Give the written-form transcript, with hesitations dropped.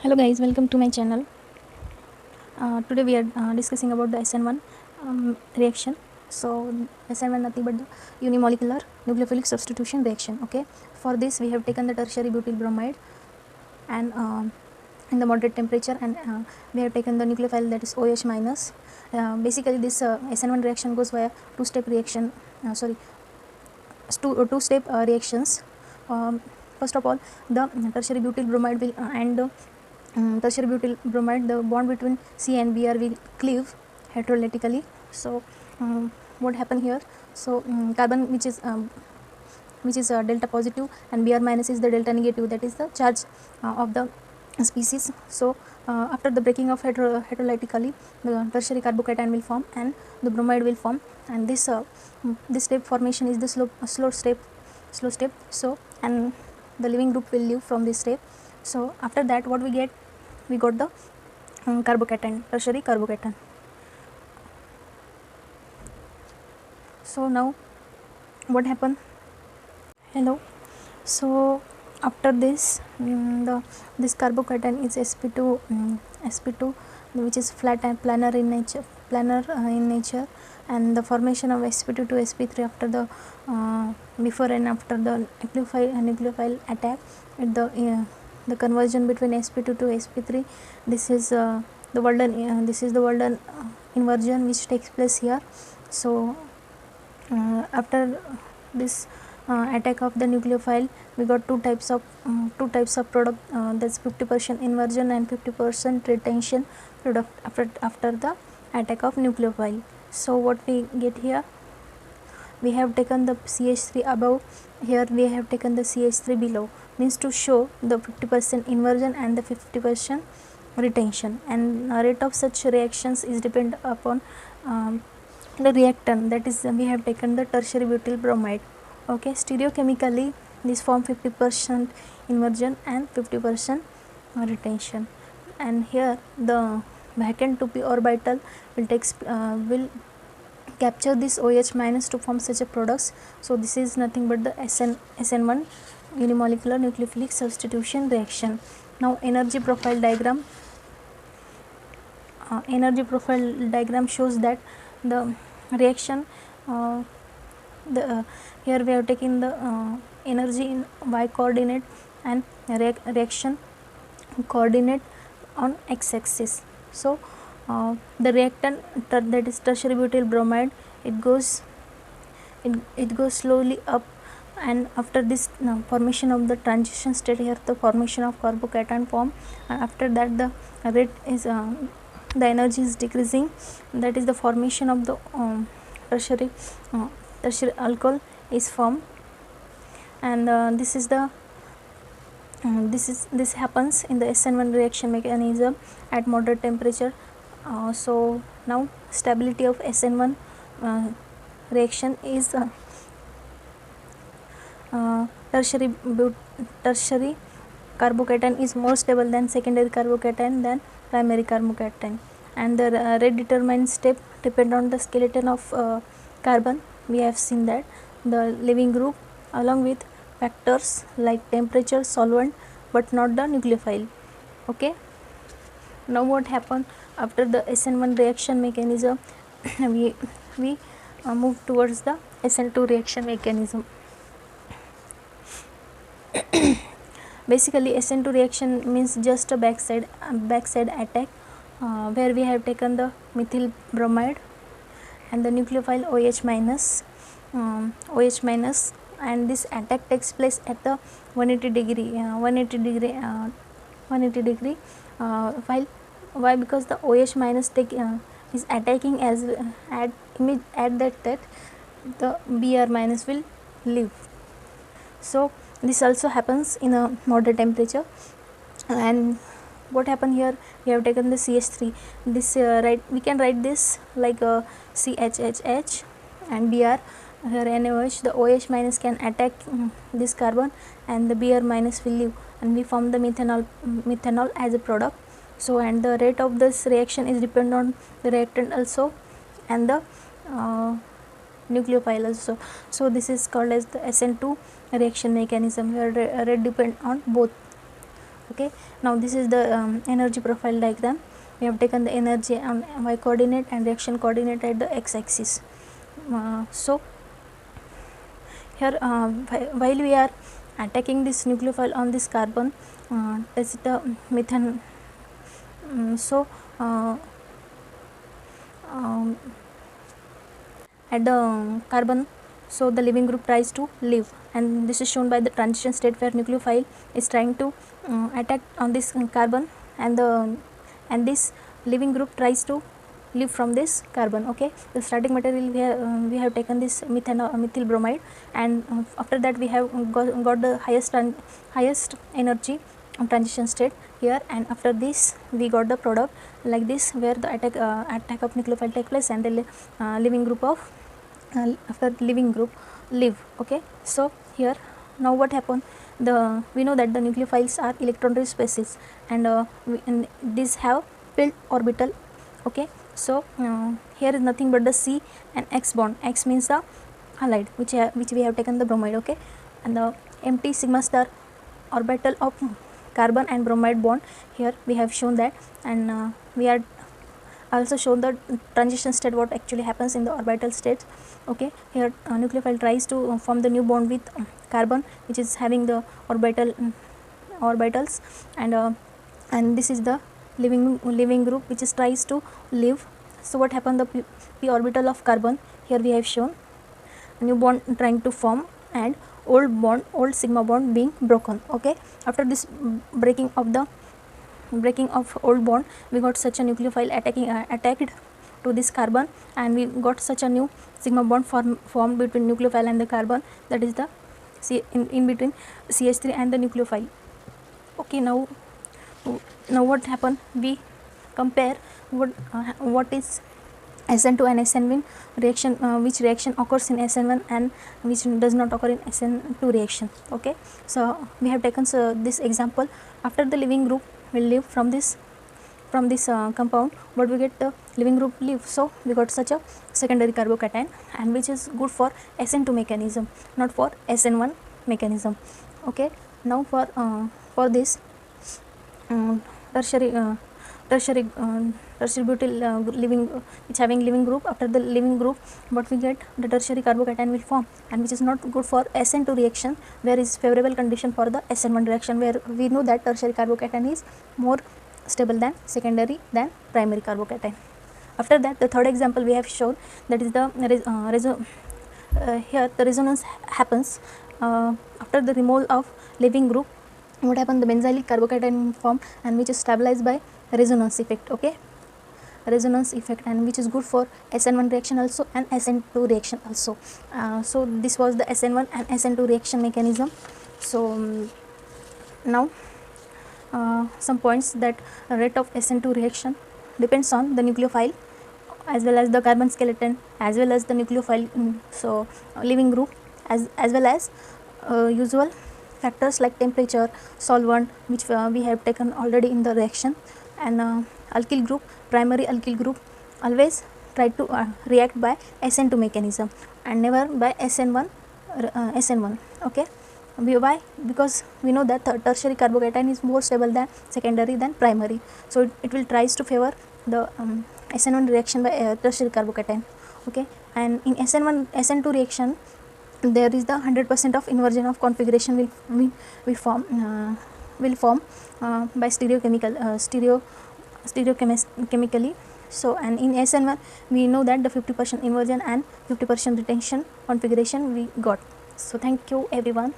Hello guys, welcome to my channel. Today we are discussing about the SN1 reaction. So SN1 nothing but the unimolecular nucleophilic substitution reaction. Okay, for this we have taken the tertiary butyl bromide and in the moderate temperature, and we have taken the nucleophile, that is OH minus. Basically this SN1 reaction goes via two-step reaction, two-step reactions. First of all, the tertiary butyl bromide will and the tertiary butyl bromide, the bond between C and Br will cleave heterolytically. So what happen here? So carbon which is delta positive and Br minus is the delta negative, that is the charge of the species. So after the breaking of heterolytically, the tertiary carbocation will form and the bromide will form, and this step formation is the slow step. So and the living group will leave from this step. So after that, what we get? We got the carbocation, tertiary carbocation. So now what happened? Hello. So after this, this carbocation is sp2, which is flat and planar in nature, and the formation of sp2 to sp3 after the before and after the nucleophile attack at the conversion between sp2 to sp3. This is the Walden inversion which takes place here. So after this attack of the nucleophile, we got two types of product, that's 50% inversion and 50% retention product after the attack of nucleophile. So what we get here? We have taken the CH3 above, here we have taken the CH3 below, means to show the 50% inversion and the 50% retention, and rate of such reactions is depend upon the reactant, that is we have taken the tertiary butyl bromide. Okay, stereochemically this form 50% inversion and 50% retention, and here the vacant 2p orbital will capture this OH minus to form such a products. So this is nothing but the SN1 unimolecular nucleophilic substitution reaction. Now energy profile diagram. Shows that the reaction, here we have taken the energy in y coordinate and reaction coordinate on x axis. So the reactant, that is tertiary butyl bromide, it goes slowly up, and after this formation of the transition state, here the formation of carbocation form, and after that the rate is the energy is decreasing, that is the formation of the tertiary alcohol is formed, and this happens in the SN1 reaction mechanism at moderate temperature. So now stability of SN1 reaction is tertiary carbocation is more stable than secondary carbocation than primary carbocation, and the rate determined step depend on the skeleton of carbon. We have seen that the living group along with factors like temperature, solvent, but not the nucleophile. Okay, now what happened after the SN1 reaction mechanism? we move towards the SN2 reaction mechanism. Basically SN2 reaction means just a backside attack, where we have taken the methyl bromide and the nucleophile OH minus, and this attack takes place at the 180 degree. Why? Because the OH minus is attacking at that the Br minus will leave. So this also happens in a moderate temperature. And what happened here? We have taken the CH3. This we can write this like CHHH and Br. Here NaOH, the OH minus can attack this carbon, and the Br minus will leave, and we form the methanol as a product. So and the rate of this reaction is depend on the reactant also and the nucleophile also. So this is called as the SN2 reaction mechanism, where rate depend on both. Okay, now this is the energy profile diagram. We have taken the energy on y coordinate and reaction coordinate at the x axis. So here while we are attacking this nucleophile on this carbon, that's the methane. So at the carbon, so the living group tries to live, and this is shown by the transition state where nucleophile is trying to attack on this carbon, and this living group tries to live from this carbon. Okay, the starting material we have taken this methyl bromide, and after that we have got the highest energy transition state here, and after this we got the product like this, where the attack of nucleophile take place and the living group of after living group live. Okay, so here now what happened, we know that the nucleophiles are electron rich species, and these have filled orbital. Okay, so here is nothing but the C and X bond. X means the halide which we have taken the bromide. Okay, and the empty sigma star orbital of carbon and bromide bond, here we have shown that, and we are also shown the transition state, what actually happens in the orbital state. Okay, here nucleophile tries to form the new bond with carbon, which is having the orbitals, and this is the living group which is tries to live. So what happened, the p orbital of carbon, here we have shown a new bond trying to form, and old sigma bond being broken. Okay, after this breaking of old bond, we got such a nucleophile attacked to this carbon, and we got such a new sigma bond formed between nucleophile and the carbon, that is the in between CH3 and the nucleophile. Okay, now what happened, we compare what is SN2 and SN1 reaction, which reaction occurs in SN1 and which does not occur in SN2 reaction. Okay, so we have taken this example. After the living group will live from this compound, but we get the living group live, so we got such a secondary carbocation, and which is good for SN2 mechanism, not for SN1 mechanism. Okay, now for this tertiary butyl which having living group, after the living group what we get, the tertiary carbocation will form, and which is not good for SN2 reaction, where is favorable condition for the SN1 reaction, where we know that tertiary carbocation is more stable than secondary than primary carbocation. After that, the third example we have shown, that is the here the resonance happens after the removal of living group. What happened, the benzylic carbocation form, and which is stabilized by resonance effect. Okay, resonance effect, and which is good for SN1 reaction also and SN2 reaction also. So this was the SN1 and SN2 reaction mechanism. So now some points, that rate of SN2 reaction depends on the nucleophile as well as the carbon skeleton as well as the nucleophile, so living group, as well as usual factors like temperature, solvent, which we have taken already in the reaction, and alkyl group, primary alkyl group always try to react by SN2 mechanism and never by SN1. Okay, why? Because we know that tertiary carbocation is more stable than secondary than primary, so it will tries to favor the SN1 reaction by tertiary carbocation. Okay, and in SN2 reaction, there is the 100% of inversion of configuration will form by stereochemically. So, and in SN1 we know that the 50% inversion and 50% retention configuration we got. So thank you everyone.